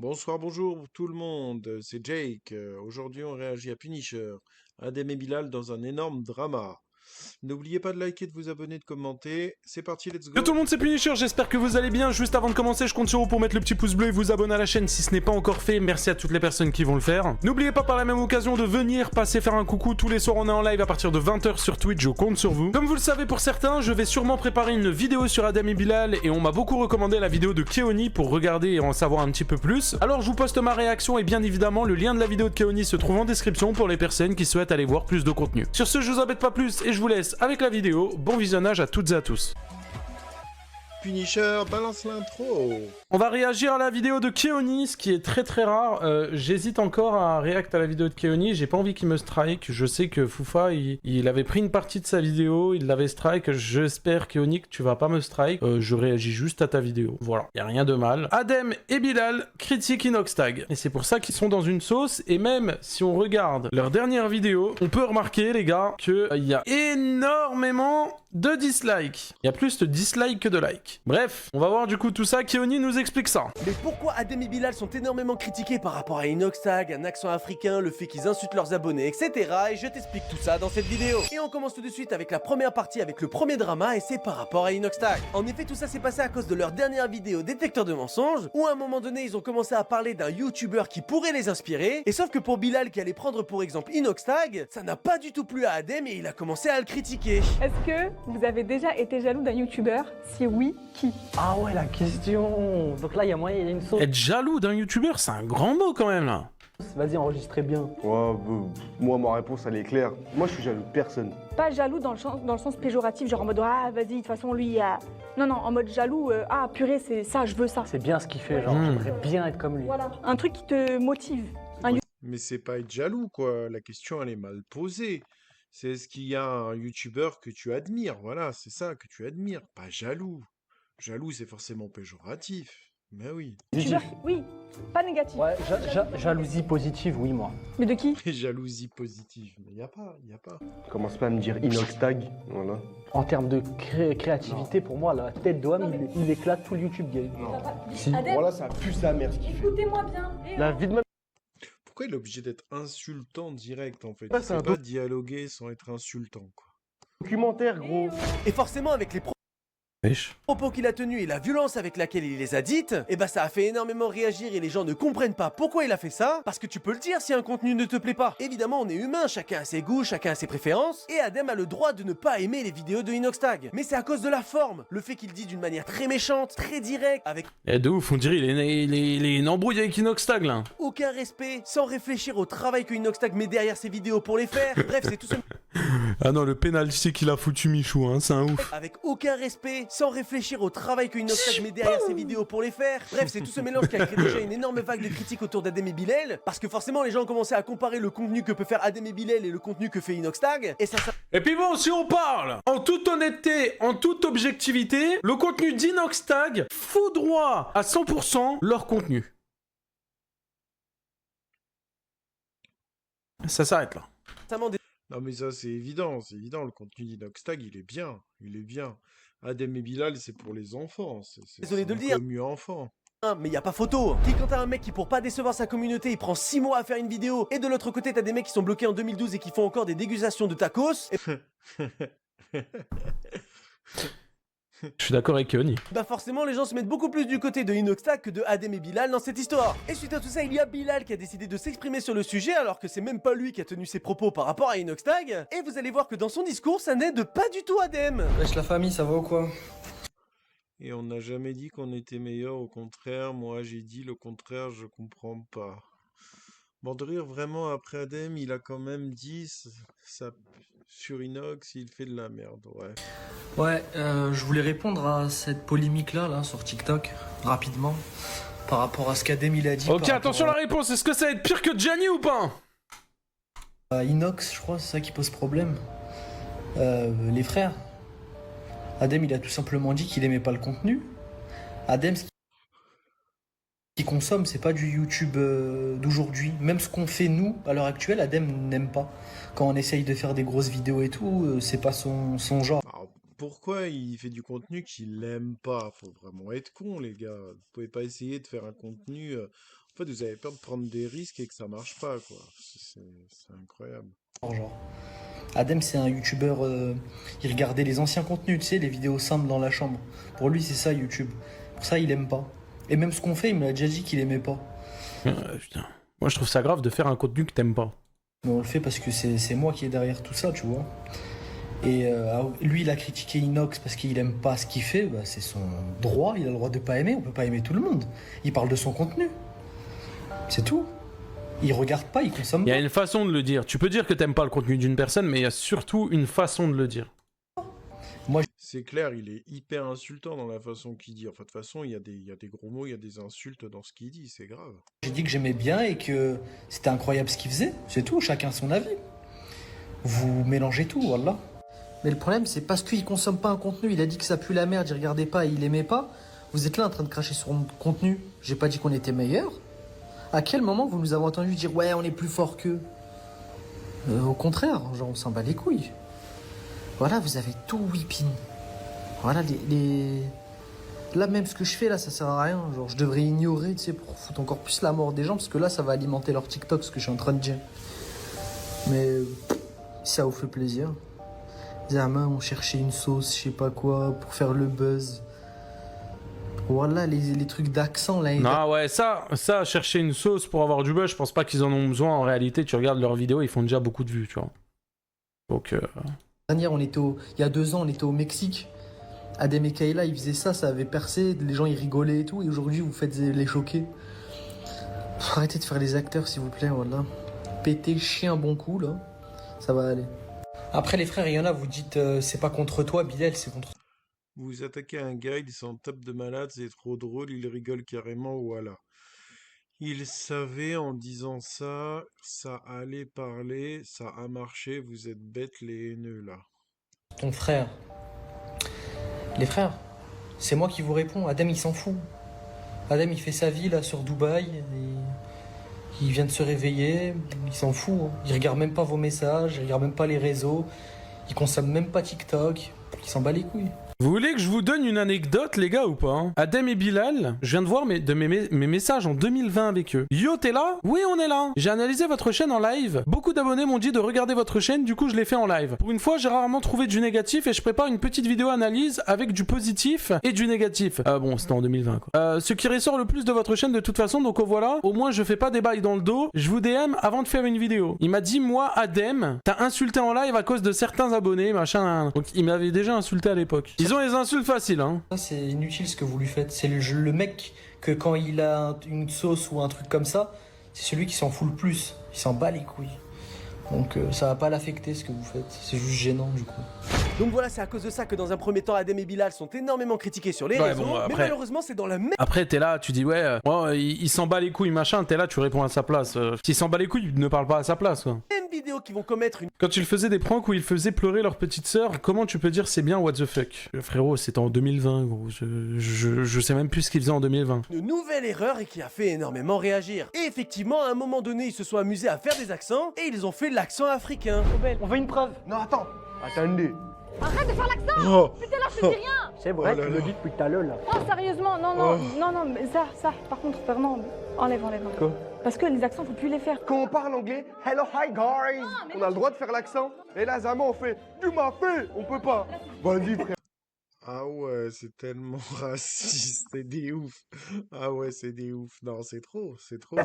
Bonsoir, bonjour tout le monde, c'est Jake. Aujourd'hui, on réagit à Punisher, Adem et Bilal dans un énorme drama. N'oubliez pas de liker, de vous abonner, de commenter. C'est parti, let's Yo tout go. le monde, c'est Punisher, j'espère que vous allez bien. Juste avant de commencer, je compte sur vous pour mettre le petit pouce bleu et vous abonner à la chaîne si ce n'est pas encore fait. Merci à toutes les personnes qui vont le faire. N'oubliez pas par la même occasion de venir passer faire un coucou. Tous les soirs, on est en live à partir de 20 h sur Twitch, je compte sur vous. Comme vous le savez pour certains, je vais sûrement préparer une vidéo sur Adem et Bilal et on m'a beaucoup recommandé la vidéo de Keoni pour regarder et en savoir un petit peu plus. Alors je vous poste ma réaction et bien évidemment, le lien de la vidéo de Keoni se trouve en description pour les personnes qui souhaitent aller voir plus de contenu. Sur ce, je vous embête pas plus et je vous laisse avec la vidéo. Bon visionnage à toutes et à tous. Punisher, balance l'intro. On va réagir à la vidéo de Keoni, ce qui est très rare. J'hésite encore à réact à la vidéo de Keoni. J'ai pas envie qu'il me strike. Je sais que Foufa, il avait pris une partie de sa vidéo, il l'avait strike. J'espère, Keoni, que tu vas pas me strike. Je réagis juste à ta vidéo. Voilà, y a rien de mal. Adem et Bilal critiquent Inoxtag. Et c'est pour ça qu'ils sont dans une sauce. Et même si on regarde leur dernière vidéo, on peut remarquer, les gars, qu'il y a énormément de dislikes. Il y a plus de dislikes que de likes. Bref, on va voir du coup tout ça. Keoni nous explique ça. Mais pourquoi Adem et Bilal sont énormément critiqués par rapport à Inoxtag, un accent africain, le fait qu'ils insultent leurs abonnés, etc. Et je t'explique tout ça dans cette vidéo. Et on commence tout de suite avec la première partie, avec le premier drama, et c'est par rapport à Inoxtag. En effet, tout ça s'est passé à cause de leur dernière vidéo détecteur de mensonges, où à un moment donné, ils ont commencé à parler d'un YouTuber qui pourrait les inspirer, et sauf que pour Bilal qui allait prendre pour exemple Inoxtag, ça n'a pas du tout plu à Adem et il a commencé à le critiquer. Est-ce que vous avez déjà été jaloux d'un youtubeur? Si oui, qui? Ah ouais, la question. Donc là, il y a moyen, il y a une sauce. Être jaloux d'un youtubeur, c'est un grand mot quand même là. Vas-y, enregistrez bien. Ouais, moi, ma réponse, elle est claire. Moi, je suis jaloux de personne. Pas jaloux dans le sens péjoratif, genre en mode ah vas-y, de toute façon lui, non, non, en mode jaloux, ah purée, c'est ça, je veux ça. C'est bien ce qu'il fait, genre, j'aimerais bien être comme lui. Voilà, un truc qui te motive. Mais c'est pas être jaloux, quoi. La question, elle est mal posée. C'est est-ce qu'il y a un YouTuber que tu admires? Voilà, c'est ça que tu admires, pas jaloux. Jaloux, c'est forcément péjoratif. Mais oui. YouTubeur, oui, pas négatif. Ouais, jalousie positive, oui, moi. Mais de qui? Jalousie positive. Mais y a pas. Commence pas à me dire Inoxtag, voilà. En termes de créativité, pour moi, la tête d'Oam, il éclate tout le YouTube game. Si. Adem, Voilà, ça pue sa mère ce qu'il fait. écoutez-moi bien. La vie de ma... Pourquoi il est obligé d'être insultant direct, en fait? Ouais, Il c'est sait un pas dialoguer sans être insultant, quoi. documentaire, gros. Et forcément avec les Wesh. propos qu'il a tenus et la violence avec laquelle il les a dites, et bah ça a fait énormément réagir et les gens ne comprennent pas pourquoi il a fait ça, parce que tu peux le dire si un contenu ne te plaît pas. Évidemment on est humain, chacun a ses goûts, chacun a ses préférences, et Adem a le droit de ne pas aimer les vidéos de Inoxtag. Mais c'est à cause de la forme, le fait qu'il dit d'une manière très méchante, très directe, avec Eh de ouf, on dirait il est une embrouille avec Inoxtag là. aucun respect, sans réfléchir au travail que Inoxtag met derrière ses vidéos pour les faire, bref c'est tout ce... Ah non, le penalty qu'il a foutu Michou, hein, c'est un ouf. Avec aucun respect, sans réfléchir au travail que Inoxtag met derrière ses vidéos pour les faire. Bref, c'est tout ce mélange qui a créé déjà une énorme vague de critiques autour d'Adem et Bilal, parce que forcément les gens ont commencé à comparer le contenu que peut faire Adem et Bilal et le contenu que fait Inoxtag, et ça Et puis bon, si on parle en toute honnêteté, en toute objectivité, le contenu d'Inoxtag foudroie à 100% leur contenu. Ça s'arrête là. récemment Non mais ça c'est évident, le contenu d'Inoxtag il est bien. Adem et Bilal c'est pour les enfants, Désolé de le un dire. commu enfant. mais y a pas photo. Qui quand t'as un mec qui pour pas décevoir sa communauté, il prend 6 mois à faire une vidéo, et de l'autre côté t'as des mecs qui sont bloqués en 2012 et qui font encore des dégustations de tacos, et Je suis d'accord avec Keoni. bah forcément les gens se mettent beaucoup plus du côté de Inoxtag que de Adem et Bilal dans cette histoire. Et suite à tout ça, il y a Bilal qui a décidé de s'exprimer sur le sujet alors que c'est même pas lui qui a tenu ses propos par rapport à Inoxtag. Et vous allez voir que dans son discours, ça n'aide pas du tout Adem. Wesh la famille, ça va ou quoi? Et on n'a jamais dit qu'on était meilleur, au contraire, moi j'ai dit le contraire, je comprends pas. Bon, de rire vraiment après Adem, il a quand même dit ça sur Inox, il fait de la merde, ouais. Ouais, je voulais répondre à cette polémique là sur TikTok, rapidement, par rapport à ce qu'Adem il a dit. Ok, par attention rapport la réponse, est-ce que ça va être pire que Gianni ou pas? à Inox, je crois, c'est ça qui pose problème. Les frères. Adem il a tout simplement dit qu'il aimait pas le contenu. Adem, ce qu'il consomme, c'est pas du YouTube d'aujourd'hui. Même ce qu'on fait nous, à l'heure actuelle, Adem n'aime pas. Quand on essaye de faire des grosses vidéos et tout, c'est pas son genre. Alors, pourquoi il fait du contenu qu'il aime pas? Faut vraiment être con, les gars. Vous pouvez pas essayer de faire un contenu. En fait, vous avez peur de prendre des risques et que ça marche pas, quoi. C'est incroyable. genre. Adem, c'est un youtubeur, il regardait les anciens contenus, tu sais, les vidéos simples dans la chambre. Pour lui, c'est ça YouTube. Pour ça, il aime pas. Et même ce qu'on fait, il me l'a déjà dit qu'il aimait pas. Putain. Moi, je trouve ça grave de faire un contenu que t'aimes pas. Mais on le fait parce que c'est moi qui est derrière tout ça, tu vois. Et lui, il a critiqué Inox parce qu'il aime pas ce qu'il fait. Bah, c'est son droit, il a le droit de pas aimer. On peut pas aimer tout le monde. Il parle de son contenu. C'est tout. Il regarde pas, il consomme Il y pas. a une façon de le dire. Tu peux dire que t'aimes pas le contenu d'une personne, mais il y a surtout une façon de le dire. C'est clair, il est hyper insultant dans la façon qu'il dit. Enfin, de toute façon, il y a des gros mots, il y a des insultes dans ce qu'il dit, c'est grave. J'ai dit que j'aimais bien et que c'était incroyable ce qu'il faisait. C'est tout, chacun son avis. Vous mélangez tout, voilà. Mais le problème, c'est parce qu'il consomme pas un contenu. Il a dit que ça pue la merde, il regardait pas, il aimait pas. Vous êtes là en train de cracher sur notre contenu. J'ai pas dit qu'on était meilleur. À quel moment vous nous avez entendu dire ouais, on est plus fort qu'eux? Au contraire, genre on s'en bat les couilles. Voilà, vous avez tout whipping. Voilà, là, même ce que je fais, là, ça sert à rien. Genre, je devrais ignorer, tu sais, pour foutre encore plus la mort des gens, parce que là, ça va alimenter leur TikTok, ce que je suis en train de dire. Mais ça vous fait plaisir. Zama, on cherchait une sauce, je sais pas quoi, pour faire le buzz. Voilà, les trucs d'accent, là. Ah ouais, ça, chercher une sauce pour avoir du buzz, je pense pas qu'ils en ont besoin. En réalité, tu regardes leurs vidéos, ils font déjà beaucoup de vues, tu vois. Donc... Dernière, il y a 2 ans, on était au Mexique. Adem et Kayla, ils faisaient ça, ça avait percé, les gens ils rigolaient et tout, et aujourd'hui vous faites les choquer. Arrêtez de faire les acteurs s'il vous plaît, voilà. Pétez, chier un bon coup là, ça va aller. Après les frères, il y en a, vous dites c'est pas contre toi Bilal, c'est contre... Vous attaquez un gars, il s'en tape de malade, c'est trop drôle, il rigole carrément, voilà. Il savait en disant ça, ça allait parler, ça a marché, vous êtes bêtes les haineux là. Ton frère. Les frères, c'est moi qui vous réponds, Adem il s'en fout. Adem il fait sa vie là sur Dubaï, il vient de se réveiller, il s'en fout. Hein. Il regarde même pas vos messages, il regarde même pas les réseaux, il consomme même pas TikTok, il s'en bat les couilles. Vous voulez que je vous donne une anecdote, les gars, ou pas hein? Adem et Bilal, je viens de voir mes messages en 2020 avec eux. Yo, t'es là? Oui, on est là. J'ai analysé votre chaîne en live. Beaucoup d'abonnés m'ont dit de regarder votre chaîne, du coup, je l'ai fait en live. Pour une fois, j'ai rarement trouvé du négatif et je prépare une petite vidéo analyse avec du positif et du négatif. Bon, c'était en 2020, quoi. Ce qui ressort le plus de votre chaîne de toute façon, donc voilà. Au moins, je fais pas des bails dans le dos. Je vous DM avant de faire une vidéo. Il m'a dit, moi, Adem, t'as insulté en live à cause de certains abonnés, machin. Donc, il m'avait déjà insulté à l'époque. Ils ont les insultes faciles, hein. Ça, c'est inutile ce que vous lui faites. C'est le mec que quand il a une sauce ou un truc comme ça, c'est celui qui s'en fout le plus. Il s'en bat les couilles. Donc ça va pas l'affecter ce que vous faites. C'est juste gênant du coup. Donc voilà, c'est à cause de ça que dans un premier temps, Adem et Bilal sont énormément critiqués sur les Ouais, réseaux, bon, mais après- malheureusement c'est dans la même Après, t'es là, tu dis ouais, il s'en bat les couilles, machin, t'es là, tu réponds à sa place. S'il s'en bat les couilles, ne parle pas à sa place, quoi. vidéo qu'ils vont commettre une Quand il faisait des pranks où il faisait pleurer leur petite sœur, comment tu peux dire c'est bien what the fuck? Frérot, c'était en 2020, gros. Je sais même plus ce qu'il faisait en 2020. nouvelle erreur et qui a fait énormément réagir. Et effectivement, à un moment donné, ils se sont amusés à faire des accents et ils ont fait l'accent africain. On veut une preuve. Non, attends. Attendez. Arrête de faire l'accent. Oh, Putain, là, je te dis rien. C'est vrai, Oh là tu là. le dis depuis tout à l'heure là. Non, sérieusement, non, non, non, non, mais ça, par contre, vraiment, enlève. Quoi? Parce que les accents, faut plus les faire. Quand on parle anglais, hello, hi guys. On a le droit de faire l'accent. Et là, Zama, on fait du mafé. On peut pas. Vas-y, frère. ah ouais, c'est tellement raciste, c'est des ouf. Ah ouais, c'est des ouf. Non, c'est trop, c'est trop.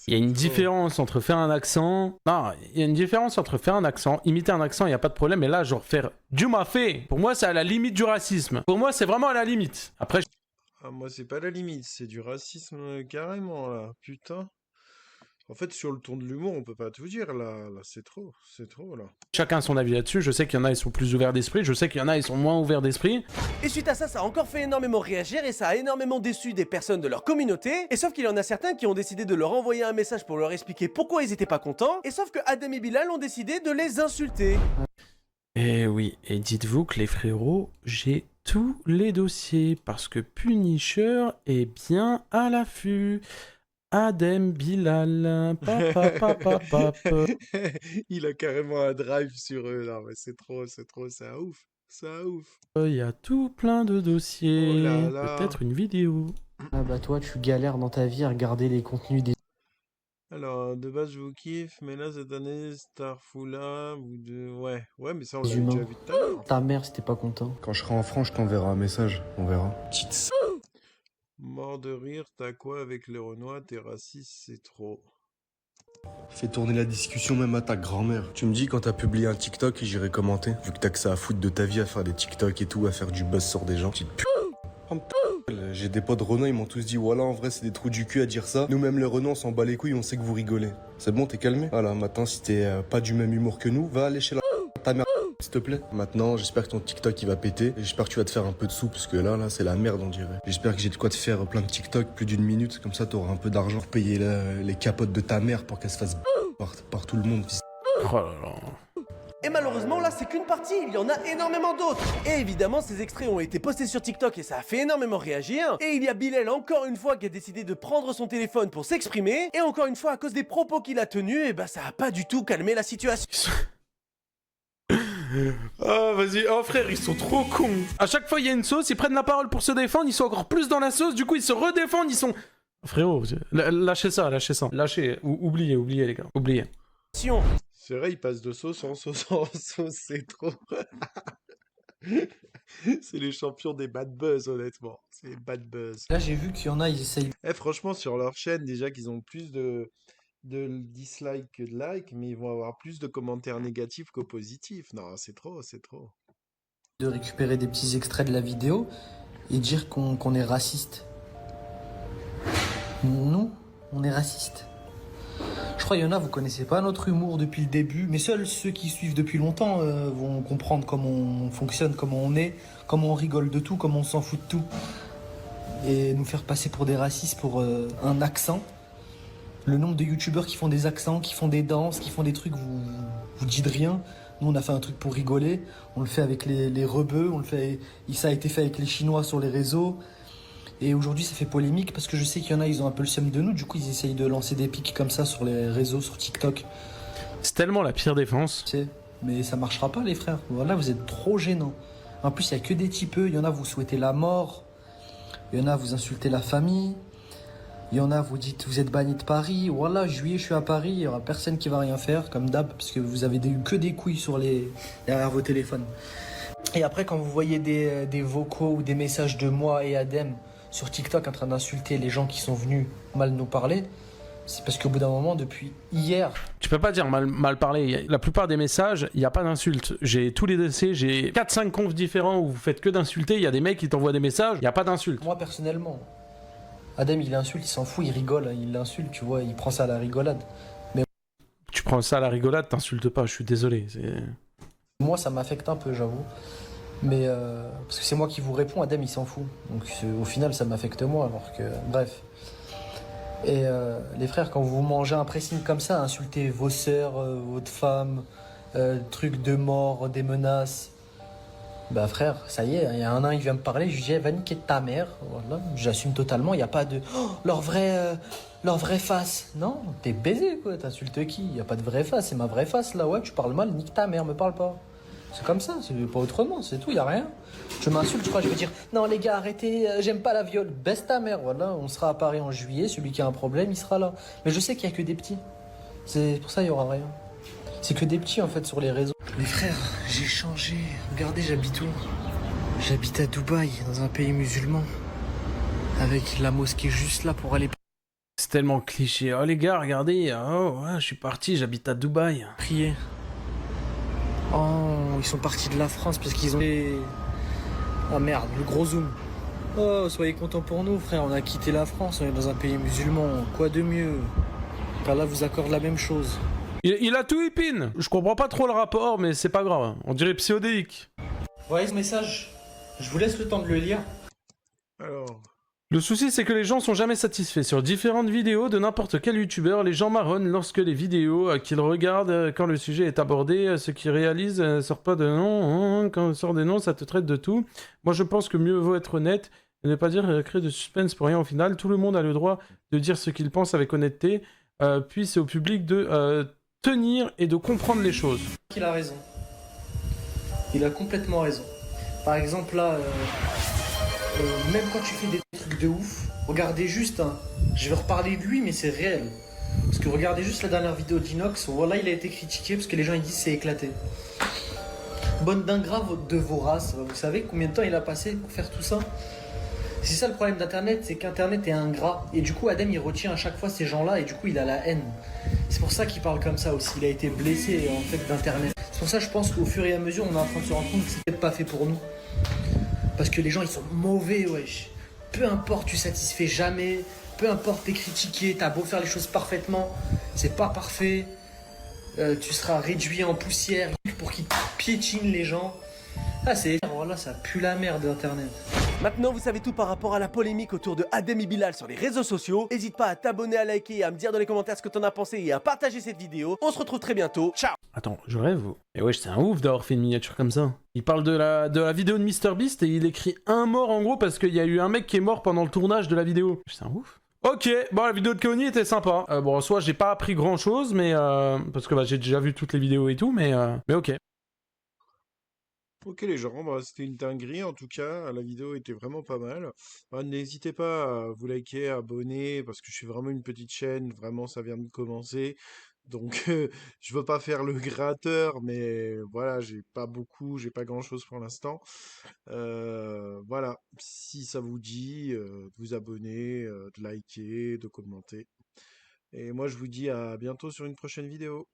Il y a une C'est trop. différence entre faire un accent. Non, il y a une différence entre faire un accent, imiter un accent, il n'y a pas de problème. Mais là, genre faire du mafé, pour moi, c'est à la limite du racisme. Pour moi, c'est vraiment à la limite. Après, Ah, moi, c'est pas la limite, c'est du racisme carrément, là. Putain. En fait, sur le ton de l'humour, on peut pas tout dire, là. Là, c'est trop, là. chacun a son avis là-dessus. Je sais qu'il y en a, ils sont plus ouverts d'esprit. Je sais qu'il y en a, ils sont moins ouverts d'esprit. Et suite à ça, ça a encore fait énormément réagir et ça a énormément déçu des personnes de leur communauté. Et sauf qu'il y en a certains qui ont décidé de leur envoyer un message pour leur expliquer pourquoi ils étaient pas contents. Et sauf que Adem et Bilal ont décidé de les insulter. Et oui, et dites-vous que les frérots, j'ai tous les dossiers parce que Punisher est bien à l'affût. Adem Bilal, papa. Il a carrément un drive sur eux, là. Mais c'est trop, c'est un ouf. C'est un ouf. Il y a tout plein de dossiers. Oh là là. Peut-être une vidéo. Ah bah toi, tu galères dans ta vie à regarder les contenus des Alors, de base, je vous kiffe, mais là, cette année, Starfoula, vous deux... Ouais, mais ça, on l'avait humains. déjà vu tout à l'heure. Ta mère, si t'es pas content. Quand je serai en France, je t'enverrai un message. On verra. Mort de rire, t'as quoi avec les Renois? T'es raciste, c'est trop. Fais tourner la discussion même à ta grand-mère. Tu me dis quand t'as publié un TikTok et j'irai commenter. Vu que t'as que ça à foutre de ta vie à faire des TikTok et tout, à faire du buzz sur des gens. Petite pute. Oh, ta gueule. J'ai des potes Renault, ils m'ont tous dit voilà, en vrai, c'est des trous du cul à dire ça. Nous-mêmes, les Renault, on s'en bat les couilles, on sait que vous rigolez. C'est bon, t'es calmé? Voilà, maintenant, si t'es pas du même humour que nous, va aller chez ta mère, s'il te plaît. Maintenant, j'espère que ton TikTok, il va péter. Et j'espère que tu vas te faire un peu de sous, parce que là, c'est la merde, on dirait. J'espère que j'ai de quoi te faire plein de TikTok, plus d'une minute. Comme ça, t'auras un peu d'argent pour payer les capotes de ta mère pour qu'elle se fasse par tout le monde. Oh là là. Et malheureusement, là, c'est qu'une partie, il y en a énormément d'autres. Et évidemment, ces extraits ont été postés sur TikTok et ça a fait énormément réagir. Et il y a Bilal, encore une fois, qui a décidé de prendre son téléphone pour s'exprimer. Et encore une fois, à cause des propos qu'il a tenus, et bah ça a pas du tout calmé la situation. Oh, vas-y. Oh, frère, ils sont trop cons. À chaque fois, il y a une sauce, ils prennent la parole pour se défendre, ils sont encore plus dans la sauce, du coup, ils se redéfendent, ils sont... Frérot, lâchez ça. Lâchez. Oubliez, les gars. Oubliez. C'est vrai, il passe de sauce en sauce en sauce, c'est trop. C'est les champions des bad buzz, honnêtement. C'est les bad buzz. Là, j'ai vu qu'il y en a, ils essayent. Franchement, sur leur chaîne, déjà qu'ils ont plus de dislikes que de likes, mais ils vont avoir plus de commentaires négatifs que positifs. Non, c'est trop. De récupérer des petits extraits de la vidéo et dire qu'on est raciste. Non, on est raciste. Je crois qu'il y en a, vous connaissez pas notre humour depuis le début, mais seuls ceux qui suivent depuis longtemps vont comprendre comment on fonctionne, comment on est, comment on rigole de tout, comment on s'en fout de tout. Et nous faire passer pour des racistes pour un accent. Le nombre de youtubeurs qui font des accents, qui font des danses, qui font des trucs, vous dites rien. Nous, on a fait un truc pour rigoler. On le fait avec les rebeux, ça a été fait avec les Chinois sur les réseaux. Et aujourd'hui, ça fait polémique parce que je sais qu'il y en a, ils ont un peu le seum de nous. Du coup, ils essayent de lancer des pics comme ça sur les réseaux, sur TikTok. C'est tellement la pire défense. Tu sais, mais ça marchera pas, les frères. Voilà, vous êtes trop gênants. En plus, il y a que des typeux. Il y en a, vous souhaitez la mort. Il y en a, vous insultez la famille. Il y en a, vous dites, vous êtes banni de Paris. Voilà, juillet, je suis à Paris. Il y aura personne qui va rien faire, comme d'hab, parce que vous avez eu que des couilles derrière vos téléphones. Et après, quand vous voyez des vocaux ou des messages de moi et Adem sur TikTok en train d'insulter les gens qui sont venus mal nous parler, c'est parce qu'au bout d'un moment, depuis hier... Tu peux pas dire mal parler. La plupart des messages, il n'y a pas d'insultes. J'ai tous les dossiers, j'ai 4-5 confs différents où vous faites que d'insulter. Il y a des mecs qui t'envoient des messages, il n'y a pas d'insultes. Moi, personnellement, Adem, il insulte, il s'en fout, il rigole, il l'insulte, tu vois, il prend ça à la rigolade. Mais Tu prends ça à la rigolade, t'insultes pas, je suis désolé. moi, ça m'affecte un peu, j'avoue. Mais parce que c'est moi qui vous réponds, Adem il s'en fout. Donc au final ça m'affecte moi alors que... Bref. Et les frères, quand vous mangez un pressing comme ça, insultez vos sœurs, votre femme, trucs de mort, des menaces. Bah frère, ça y est, il y a un nain, il vient me parler, je lui dis va niquer ta mère. Voilà, j'assume totalement, il n'y a pas de... Oh, leur vraie face. Non, t'es baisé quoi, t'insultes qui? Il n'y a pas de vraie face, c'est ma vraie face là, ouais, tu parles mal, nique ta mère, me parle pas. C'est comme ça, c'est pas autrement, c'est tout, y a rien. Tu m'insultes, je crois, je vais dire non les gars, arrêtez, j'aime pas la viole, baisse ta mère, voilà, on sera à Paris en juillet, celui qui a un problème, il sera là. Mais je sais qu'il y a que des petits, c'est pour ça il y aura rien. C'est que des petits en fait sur les réseaux. Les frères, j'ai changé, regardez j'habite où? J'habite à Dubaï, dans un pays musulman, avec la mosquée juste là pour aller C'est tellement cliché. Oh les gars, regardez, oh ouais, je suis parti, j'habite à Dubaï. prier. Oh, ils sont partis de la France parce qu'ils ont... Ah merde, le gros zoom. Oh, soyez contents pour nous, frère, on a quitté la France, on est dans un pays musulman. Quoi de mieux? Car là, vous accorde la même chose. Il a tout épine. Je comprends pas trop le rapport, mais c'est pas grave. On dirait pseudéique. Vous voyez ce message? Je vous laisse le temps de le lire. Alors, Le souci, c'est que les gens sont jamais satisfaits. Sur différentes vidéos de n'importe quel youtubeur, les gens marronnent lorsque les vidéos qu'ils regardent, quand le sujet est abordé, ce qu'ils réalisent ne sort pas de nom. Quand on sort des noms, ça te traite de tout. Moi, je pense que mieux vaut être honnête et ne pas dire créer de suspense pour rien au final. Tout le monde a le droit de dire ce qu'il pense avec honnêteté. Puis c'est au public de tenir et de comprendre les choses. Il a raison. Il a complètement raison. Par exemple, là, même quand tu fais des trucs de ouf, Regardez juste, hein. Je vais reparler de lui, mais c'est réel. Parce que regardez juste la dernière vidéo d'Inox, voilà, il a été critiqué parce que les gens ils disent c'est éclaté. Bonne d'ingrat de vos races, vous savez combien de temps il a passé pour faire tout ça? C'est ça le problème d'Internet, c'est qu'Internet est ingrat. Et du coup, Adem il retient à chaque fois ces gens-là et du coup il a la haine. C'est pour ça qu'il parle comme ça aussi, il a été blessé en fait d'Internet. C'est pour ça que je pense qu'au fur et à mesure, on est en train de se rendre compte que c'est peut-être pas fait pour nous. Parce que les gens ils sont mauvais, wesh. Peu importe, tu satisfais jamais. Peu importe, t'es critiqué, t'as beau faire les choses parfaitement, c'est pas parfait. Tu seras réduit en poussière pour qu'ils piétinent les gens. Ah, c'est. Voilà, ça pue la merde d'Internet. Maintenant, vous savez tout par rapport à la polémique autour de Adem et Bilal sur les réseaux sociaux. N'hésite pas à t'abonner, à liker, à me dire dans les commentaires ce que t'en as pensé et à partager cette vidéo. On se retrouve très bientôt. Ciao! Attends, je rêve. Et wesh, c'est un ouf d'avoir fait une miniature comme ça. Il parle de la vidéo de MrBeast et il écrit un mort en gros parce qu'il y a eu un mec qui est mort pendant le tournage de la vidéo. C'est un ouf. Ok, bon, la vidéo de Keoni était sympa. Bon, soit j'ai pas appris grand chose, mais parce que bah, j'ai déjà vu toutes les vidéos et tout, mais ok. Ok les gens, bah, c'était une dinguerie en tout cas, la vidéo était vraiment pas mal. Bah, n'hésitez pas à vous liker, à abonner, parce que je suis vraiment une petite chaîne, vraiment ça vient de commencer. Donc je veux pas faire le gratteur, mais voilà, j'ai pas grand-chose pour l'instant. Voilà, si ça vous dit, de vous abonner, de liker, de commenter. Et moi je vous dis à bientôt sur une prochaine vidéo.